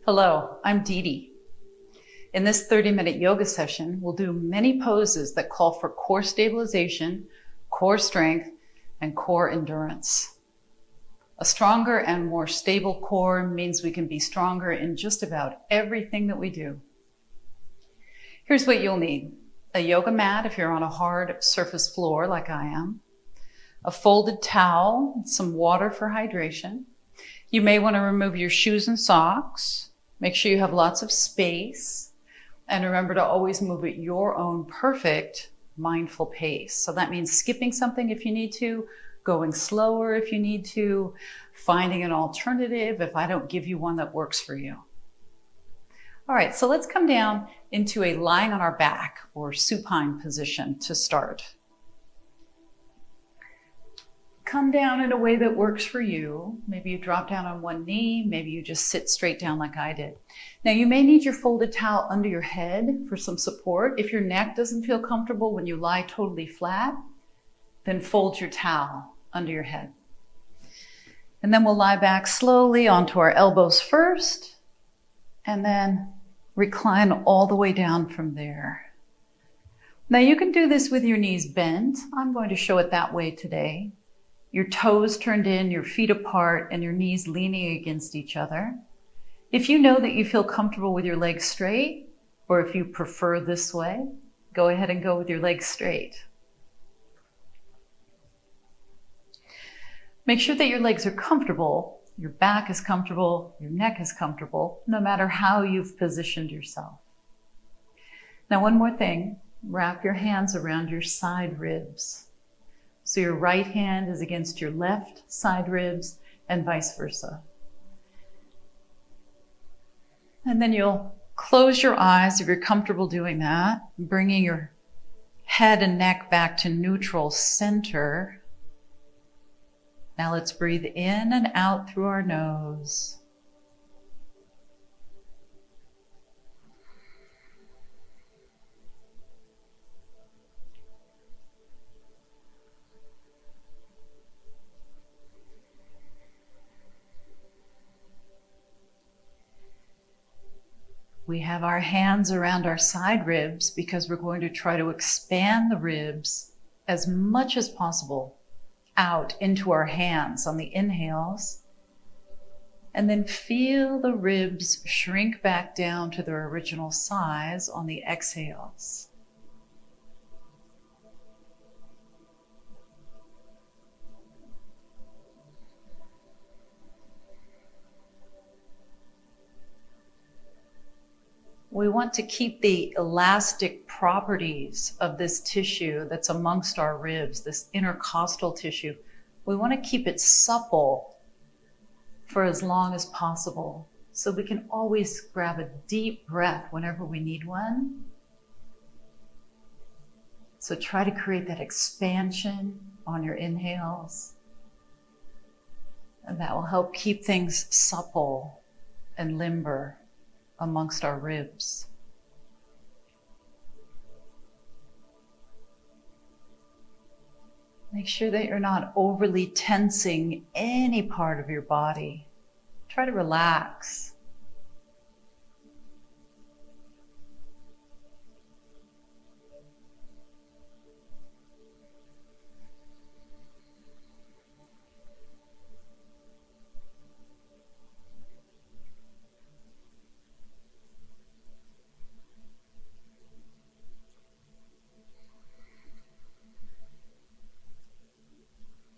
Hello, I'm DeDe. In this 30-minute yoga session, we'll do many poses that call for core stabilization, core strength, and core endurance. A stronger and more stable core means we can be stronger in just about everything that we do. Here's what you'll need. A yoga mat if you're on a hard surface floor like I am, a folded towel, some water for hydration. You may want to remove your shoes and socks. Make sure you have lots of space, and remember to always move at your own perfect, mindful pace. So that means skipping something if you need to, going slower if you need to, finding an alternative if I don't give you one that works for you. All right, so let's come down into a lying on our back or supine position to start. Come down in a way that works for you. Maybe you drop down on one knee, maybe you just sit straight down like I did. Now you may need your folded towel under your head for some support. If your neck doesn't feel comfortable when you lie totally flat, then fold your towel under your head. And then we'll lie back slowly onto our elbows first, and then recline all the way down from there. Now you can do this with your knees bent. I'm going to show it that way today. Your toes turned in, your feet apart, and your knees leaning against each other. If you know that you feel comfortable with your legs straight, or if you prefer this way, go ahead and go with your legs straight. Make sure that your legs are comfortable, your back is comfortable, your neck is comfortable, no matter how you've positioned yourself. Now, one more thing, wrap your hands around your side ribs. So your right hand is against your left side ribs and vice versa. And then you'll close your eyes if you're comfortable doing that, bringing your head and neck back to neutral center. Now let's breathe in and out through our nose. We have our hands around our side ribs because we're going to try to expand the ribs as much as possible out into our hands on the inhales, and then feel the ribs shrink back down to their original size on the exhales. We want to keep the elastic properties of this tissue that's amongst our ribs, this intercostal tissue. We want to keep it supple for as long as possible, so we can always grab a deep breath whenever we need one. So try to create that expansion on your inhales, and that will help keep things supple and limber amongst our ribs. Make sure that you're not overly tensing any part of your body. Try to relax.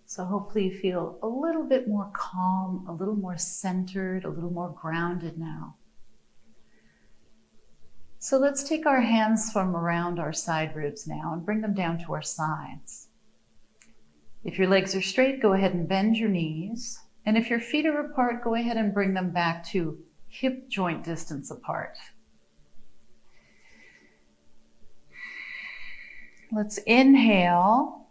So hopefully you feel a little bit more calm, a little more centered, a little more grounded now. So let's take our hands from around our side ribs now and bring them down to our sides. If your legs are straight, go ahead and bend your knees. And if your feet are apart, go ahead and bring them back to hip joint distance apart. Let's inhale.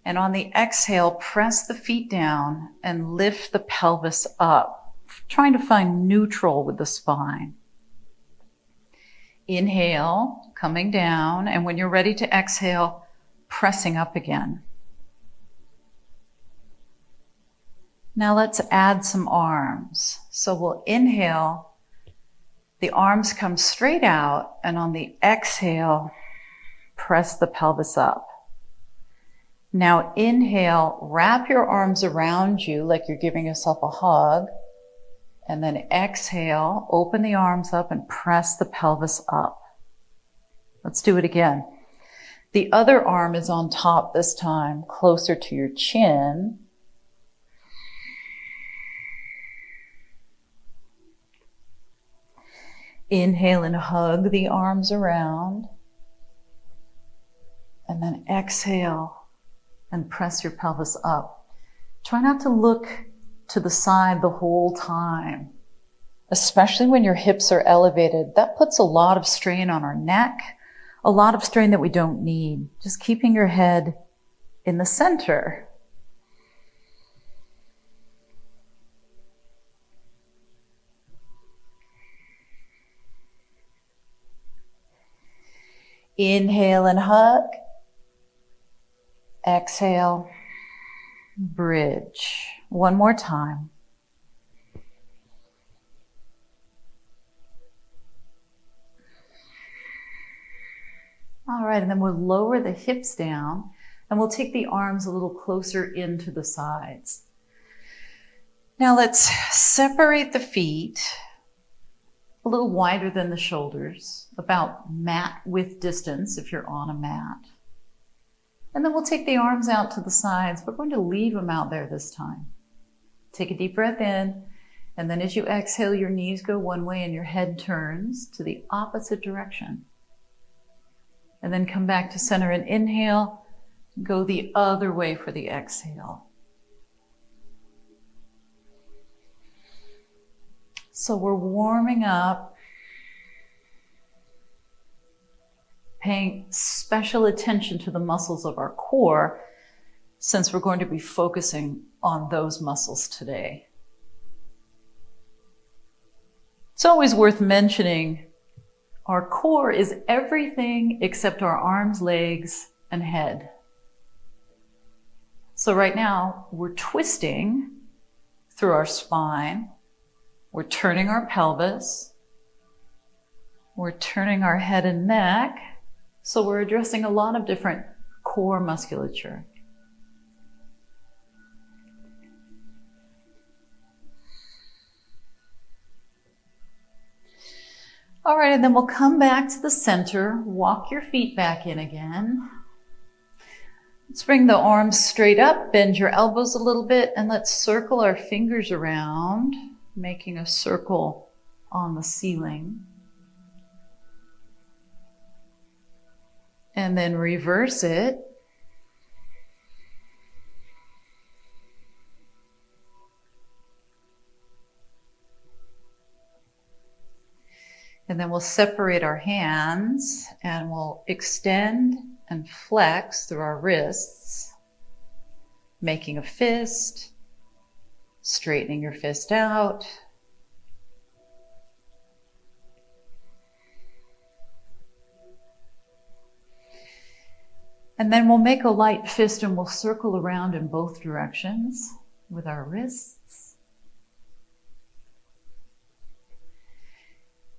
And on the exhale, press the feet down and lift the pelvis up, trying to find neutral with the spine. Inhale, coming down, and when you're ready to exhale, pressing up again. Now let's add some arms. So we'll inhale, The arms come straight out, and on the exhale, press the pelvis up. Now inhale, wrap your arms around you like you're giving yourself a hug. And then exhale, open the arms up and press the pelvis up. Let's do it again. The other arm is on top this time, closer to your chin. Inhale and hug the arms around. And then exhale and press your pelvis up. Try not to look to the side the whole time, especially when your hips are elevated. That puts a lot of strain on our neck, a lot of strain that we don't need. Just keeping your head in the center. Inhale and hug. Exhale, bridge. One more time. All right, and then we'll lower the hips down and we'll take the arms a little closer into the sides. Now let's separate the feet a little wider than the shoulders, about mat width distance if you're on a mat. And then we'll take the arms out to the sides. We're going to leave them out there this time. Take a deep breath in, and then as you exhale, your knees go one way and your head turns to the opposite direction. And then come back to center and inhale, go the other way for the exhale. So we're warming up, paying special attention to the muscles of our core, since we're going to be focusing on those muscles today. It's always worth mentioning our core is everything except our arms, legs, and head. So right now, we're twisting through our spine. We're turning our pelvis. We're turning our head and neck. So we're addressing a lot of different core musculature. All right, and then we'll come back to the center, walk your feet back in again. Let's bring the arms straight up, bend your elbows a little bit, and let's circle our fingers around, making a circle on the ceiling. And then reverse it. And then we'll separate our hands and we'll extend and flex through our wrists, making a fist, straightening your fist out. And then we'll make a light fist and we'll circle around in both directions with our wrists.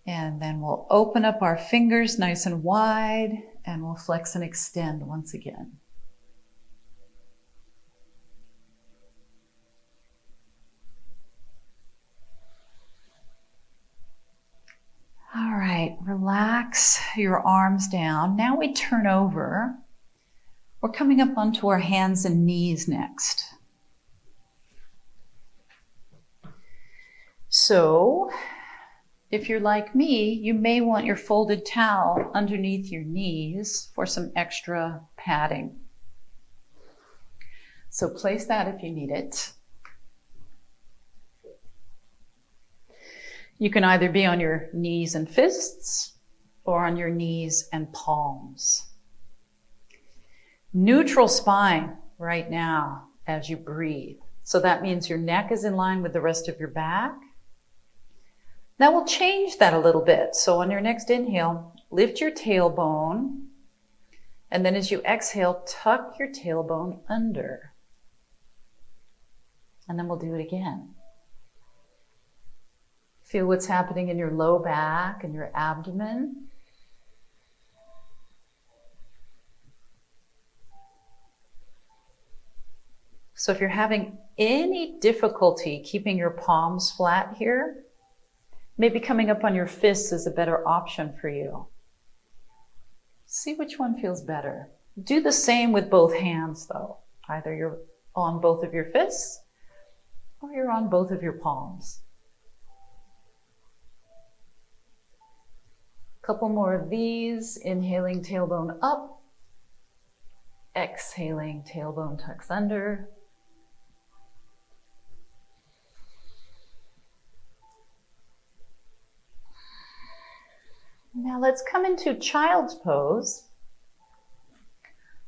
And then we'll open up our fingers nice and wide and we'll flex and extend once again. All right, relax your arms down. Now we turn over. We're coming up onto our hands and knees next. So, if you're like me, you may want your folded towel underneath your knees for some extra padding. So place that if you need it. You can either be on your knees and fists or on your knees and palms. Neutral spine right now as you breathe. So that means your neck is in line with the rest of your back. Now we'll change that a little bit. So on your next inhale, lift your tailbone. And then as you exhale, tuck your tailbone under. And then we'll do it again. Feel what's happening in your low back and your abdomen. So if you're having any difficulty keeping your palms flat here, maybe coming up on your fists is a better option for you. See which one feels better. Do the same with both hands though. Either you're on both of your fists or you're on both of your palms. Couple more of these. Inhaling, tailbone up. Exhaling, tailbone tucks under. Now let's come into child's pose.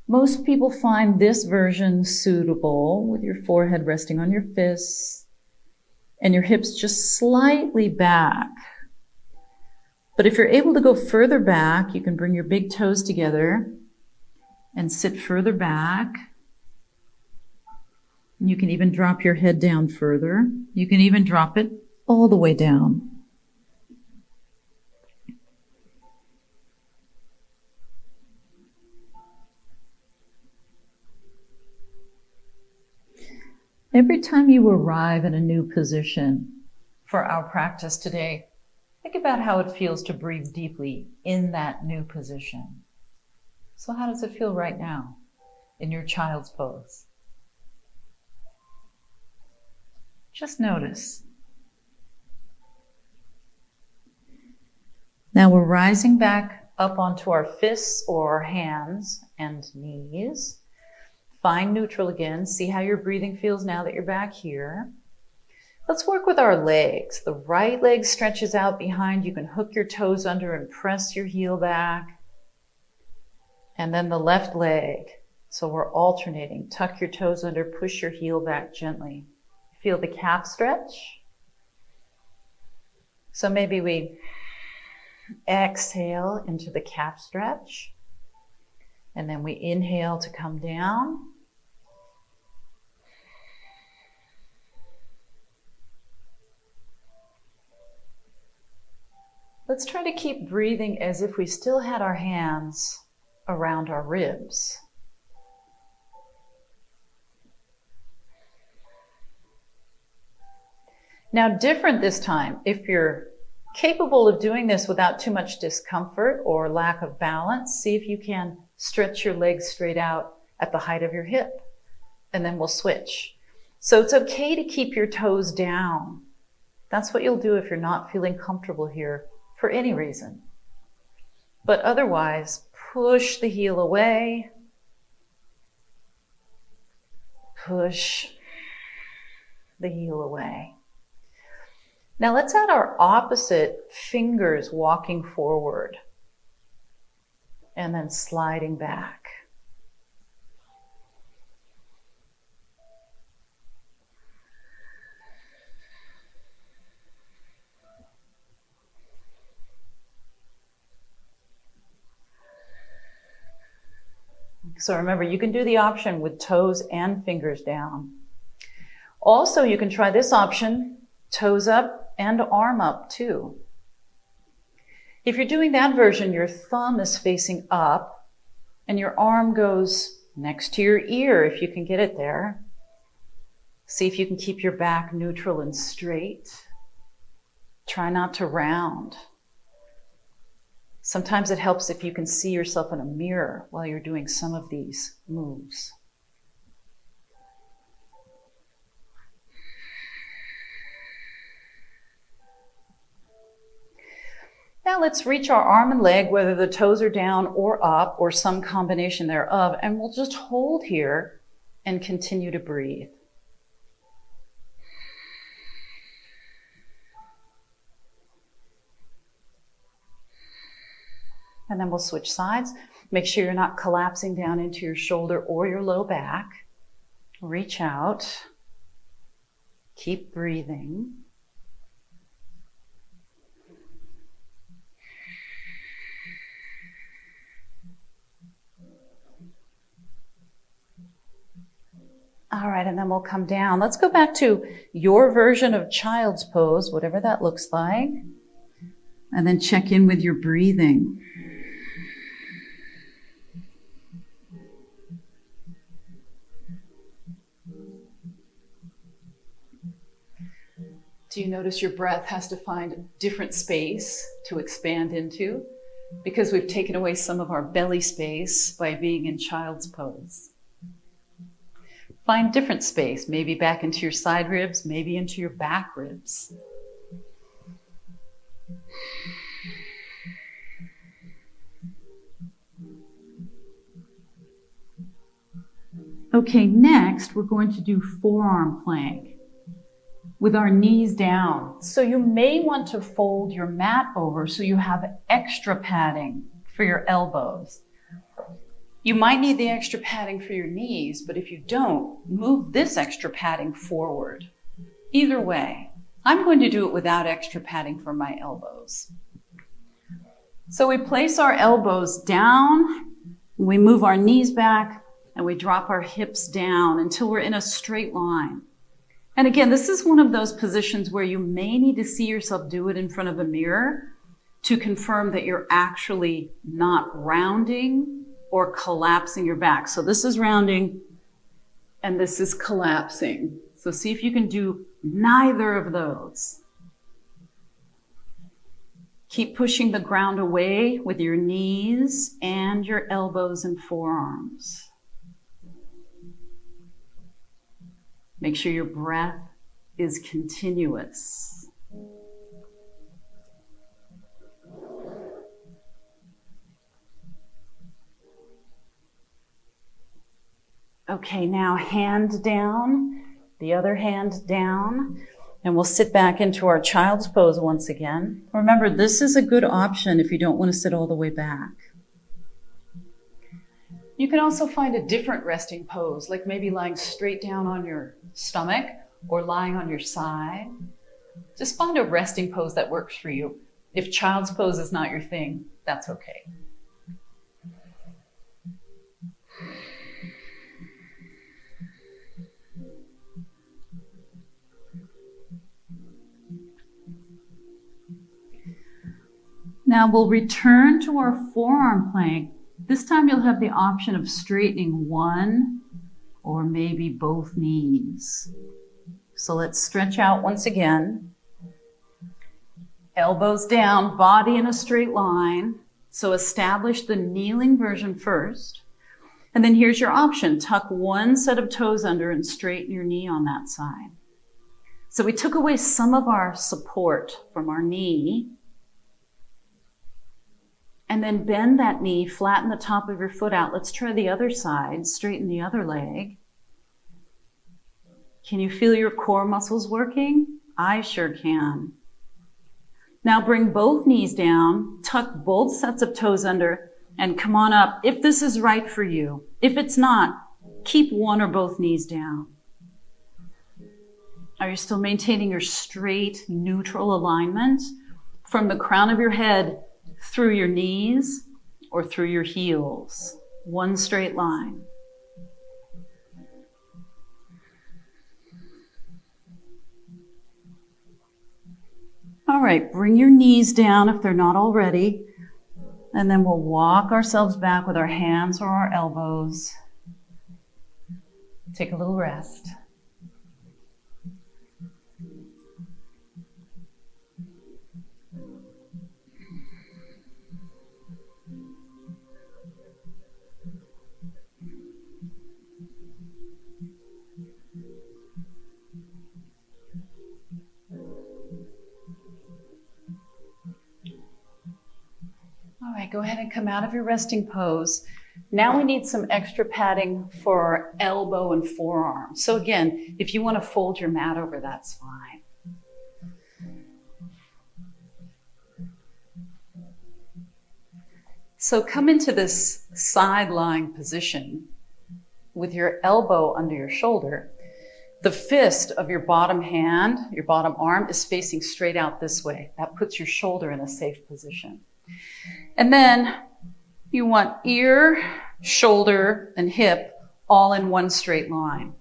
Most people find this version suitable with your forehead resting on your fists and your hips just slightly back. But if you're able to go further back, you can bring your big toes together and sit further back. You can even drop your head down further. You can even drop it all the way down. Every time you arrive in a new position for our practice today, think about how it feels to breathe deeply in that new position. So how does it feel right now in your child's pose? Just notice. Now we're rising back up onto our fists or hands and knees. Find neutral again. See how your breathing feels now that you're back here. Let's work with our legs. The right leg stretches out behind. You can hook your toes under and press your heel back. And then the left leg. So we're alternating. Tuck your toes under, push your heel back gently. Feel the calf stretch. So maybe we exhale into the calf stretch. And then we inhale to come down. Let's try to keep breathing as if we still had our hands around our ribs. Now, different this time. If you're capable of doing this without too much discomfort or lack of balance, see if you can stretch your legs straight out at the height of your hip, and then we'll switch. So it's okay to keep your toes down. That's what you'll do if you're not feeling comfortable here for any reason. But otherwise, push the heel away. Push the heel away. Now let's add our opposite fingers walking forward and then sliding back. So remember, you can do the option with toes and fingers down. Also, you can try this option, toes up and arm up too. If you're doing that version, your thumb is facing up and your arm goes next to your ear if you can get it there. See if you can keep your back neutral and straight. Try not to round. Sometimes it helps if you can see yourself in a mirror while you're doing some of these moves. Now let's reach our arm and leg, whether the toes are down or up or some combination thereof, and we'll just hold here and continue to breathe. And then we'll switch sides. Make sure you're not collapsing down into your shoulder or your low back. Reach out. Keep breathing. All right, and then we'll come down. Let's go back to your version of child's pose, whatever that looks like. And then check in with your breathing. Do you notice your breath has to find a different space to expand into? Because we've taken away some of our belly space by being in child's pose. Find different space, maybe back into your side ribs, maybe into your back ribs. Okay, next we're going to do forearm plank with our knees down. So you may want to fold your mat over so you have extra padding for your elbows. You might need the extra padding for your knees, but if you don't, move this extra padding forward. Either way, I'm going to do it without extra padding for my elbows. So we place our elbows down, we move our knees back, and we drop our hips down until we're in a straight line. And again, this is one of those positions where you may need to see yourself do it in front of a mirror to confirm that you're actually not rounding or collapsing your back. So this is rounding and this is collapsing. So see if you can do neither of those. Keep pushing the ground away with your knees and your elbows and forearms. Make sure your breath is continuous. Okay, now hand down, the other hand down, and we'll sit back into our child's pose once again. Remember, this is a good option if you don't want to sit all the way back. You can also find a different resting pose, like maybe lying straight down on your stomach or lying on your side. Just find a resting pose that works for you. If child's pose is not your thing, that's okay. Now we'll return to our forearm plank. This time you'll have the option of straightening one or maybe both knees. So let's stretch out once again. Elbows down, body in a straight line. So establish the kneeling version first. And then here's your option. Tuck one set of toes under and straighten your knee on that side. So we took away some of our support from our knee. And then bend that knee, flatten the top of your foot out. Let's try the other side, straighten the other leg. Can you feel your core muscles working? I sure can. Now bring both knees down, tuck both sets of toes under, and come on up if this is right for you. If it's not, keep one or both knees down. Are you still maintaining your straight, neutral alignment from the crown of your head through your knees or through your heels? One straight line. All right, bring your knees down if they're not already, and then we'll walk ourselves back with our hands or our elbows. Take a little rest. All right, go ahead and come out of your resting pose. Now we need some extra padding for our elbow and forearm. So again, if you want to fold your mat over, that's fine. So come into this side lying position with your elbow under your shoulder. The fist of your bottom hand, your bottom arm, is facing straight out this way. That puts your shoulder in a safe position. And then you want ear, shoulder, and hip all in one straight line.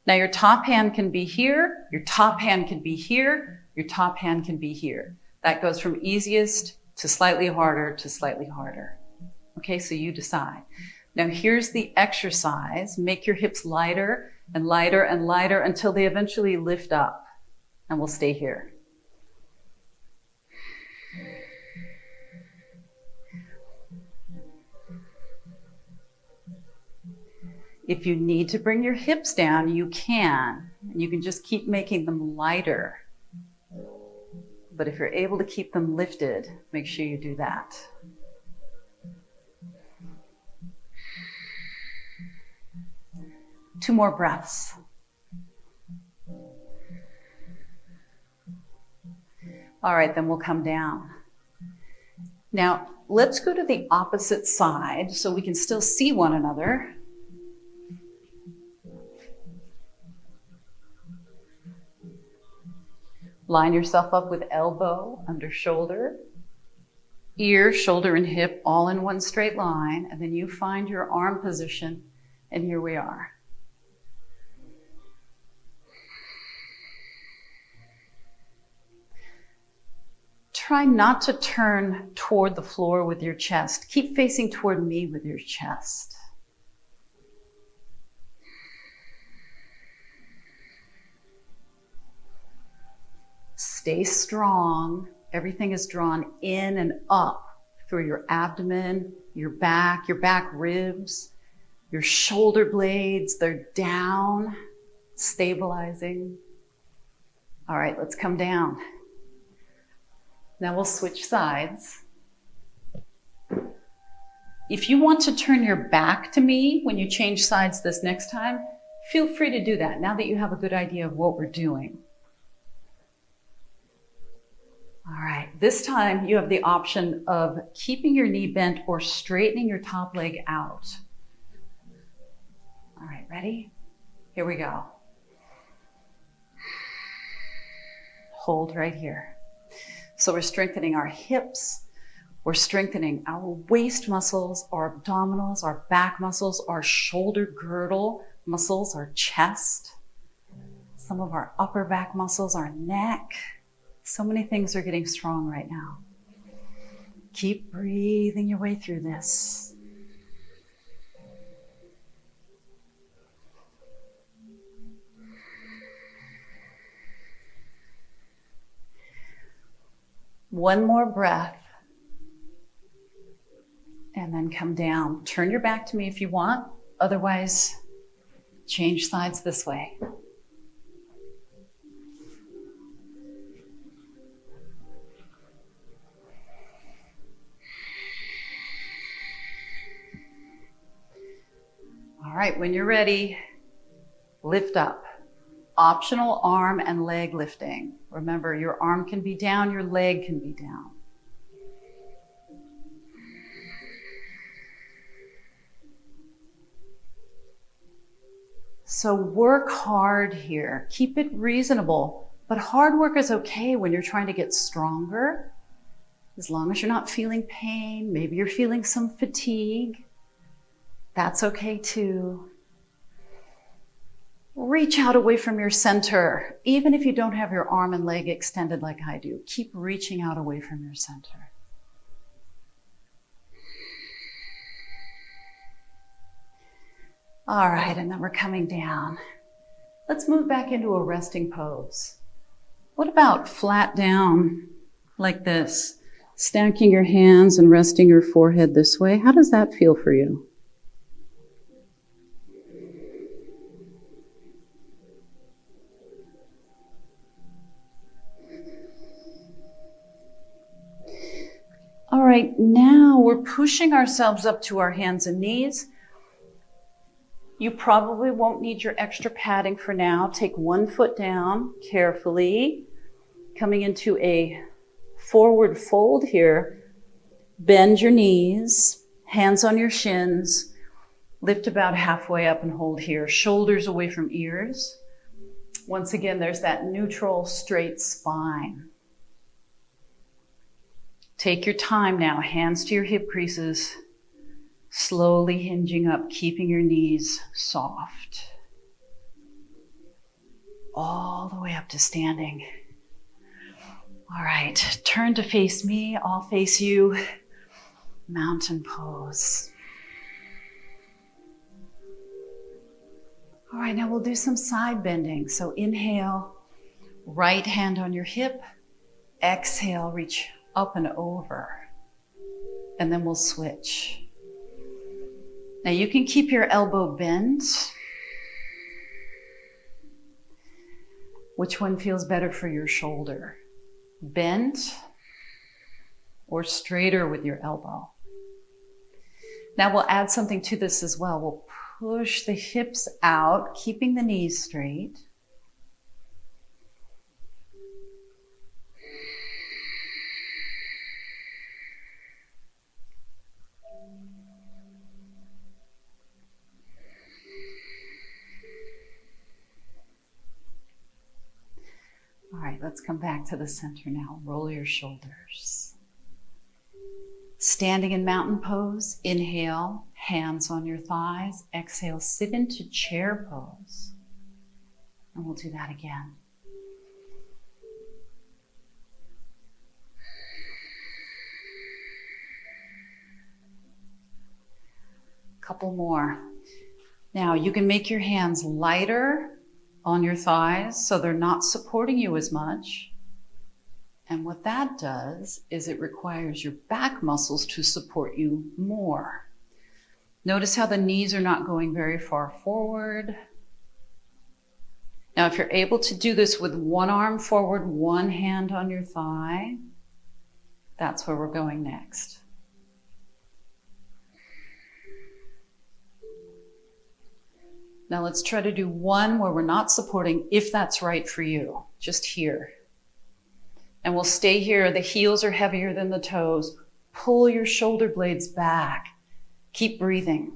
Now your top hand can be here, your top hand can be here, your top hand can be here. That goes from easiest to slightly harder to slightly harder. Okay, so you decide. Now here's the exercise. Make your hips lighter and lighter and lighter until they eventually lift up. And we'll stay here. If you need to bring your hips down, you can. And you can just keep making them lighter. But if you're able to keep them lifted, make sure you do that. Two more breaths. All right, then we'll come down. Now, let's go to the opposite side so we can still see one another. Line yourself up with elbow under shoulder, ear, shoulder, and hip all in one straight line, and then you find your arm position, and here we are. Try not to turn toward the floor with your chest. Keep facing toward me with your chest. Stay strong. Everything is drawn in and up through your abdomen, your back ribs, your shoulder blades. They're down, stabilizing. All right, let's come down. Now we'll switch sides. If you want to turn your back to me when you change sides this next time, feel free to do that now that you have a good idea of what we're doing. All right, this time you have the option of keeping your knee bent or straightening your top leg out. All right, ready? Here we go. Hold right here. So we're strengthening our hips, we're strengthening our waist muscles, our abdominals, our back muscles, our shoulder girdle muscles, our chest, some of our upper back muscles, our neck. So many things are getting strong right now. Keep breathing your way through this. One more breath. And then come down. Turn your back to me if you want. Otherwise, change sides this way. All right, when you're ready, lift up. Optional arm and leg lifting. Remember, your arm can be down, your leg can be down. So work hard here. Keep it reasonable, but hard work is okay when you're trying to get stronger. As long as you're not feeling pain, maybe you're feeling some fatigue. That's okay too. Reach out away from your center. Even if you don't have your arm and leg extended like I do, keep reaching out away from your center. All right, and then we're coming down. Let's move back into a resting pose. What about flat down like this? Stacking your hands and resting your forehead this way. How does that feel for you? All right, now we're pushing ourselves up to our hands and knees. You probably won't need your extra padding for now. Take one foot down carefully, coming into a forward fold here. Bend your knees, hands on your shins, lift about halfway up and hold here. Shoulders away from ears. Once again, there's that neutral straight spine. Take your time now, hands to your hip creases, slowly hinging up, keeping your knees soft. all the way up to standing. All right, turn to face me, I'll face you. Mountain pose. All right, now we'll do some side bending. So inhale, right hand on your hip. Exhale, reach up and over. And then we'll switch. Now you can keep your elbow bent. Which one feels better for your shoulder? Bent or straighter with your elbow? Now we'll add something to this as well. We'll push the hips out, keeping the knees straight. All right, let's come back to the center now. Roll your shoulders. Standing in mountain pose, inhale, hands on your thighs. Exhale, sit into chair pose. And we'll do that again. Couple more. Now you can make your hands lighter on your thighs so they're not supporting you as much. And what that does is it requires your back muscles to support you more. Notice how the knees are not going very far forward. Now, if you're able to do this with one arm forward, one hand on your thigh, that's where we're going next. Now let's try to do one where we're not supporting, if that's right for you, just here. And we'll stay here. The heels are heavier than the toes. Pull your shoulder blades back. Keep breathing.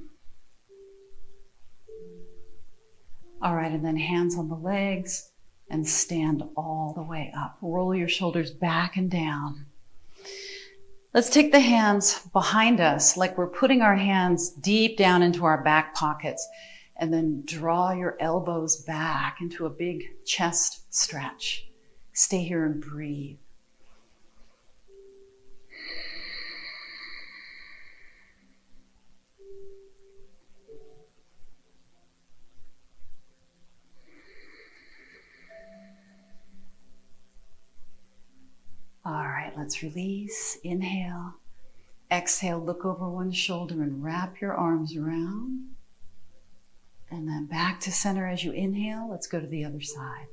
All right, and then hands on the legs and stand all the way up. Roll your shoulders back and down. Let's take the hands behind us like we're putting our hands deep down into our back pockets. And then draw your elbows back into a big chest stretch. Stay here and breathe. All right, let's release. Inhale. Exhale, look over one shoulder and wrap your arms around. And then back to center as you inhale. Let's go to the other side.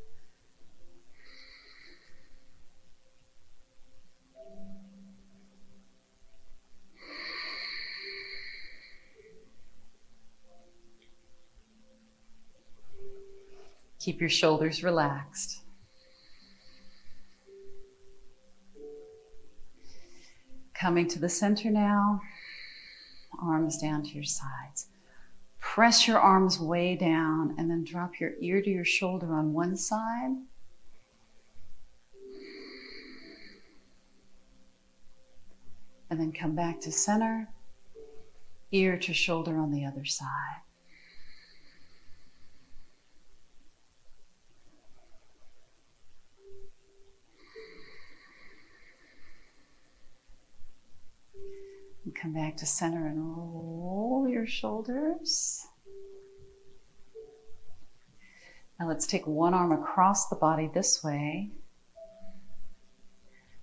Keep your shoulders relaxed. Coming to the center now. Arms down to your sides. Press your arms way down and then drop your ear to your shoulder on one side. And then come back to center, ear to shoulder on the other side. And come back to center and roll your shoulders. Now let's take one arm across the body this way.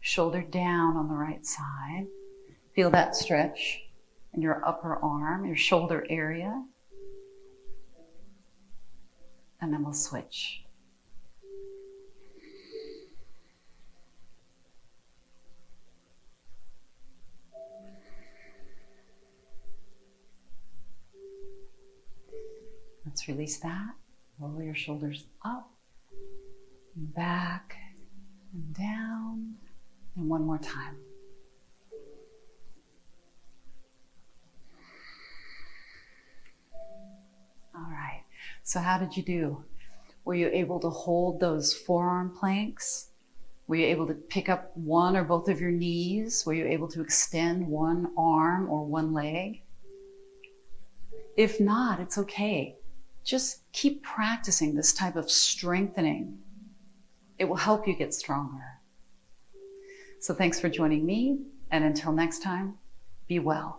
Shoulder down on the right side. Feel that stretch in your upper arm, your shoulder area. And then we'll switch. Let's release that. Roll your shoulders up, and back, and down. And one more time. All right. So how did you do? Were you able to hold those forearm planks? Were you able to pick up one or both of your knees? Were you able to extend one arm or one leg? If not, it's okay. just keep practicing this type of strengthening. It will help you get stronger. So thanks for joining me, and until next time, be well.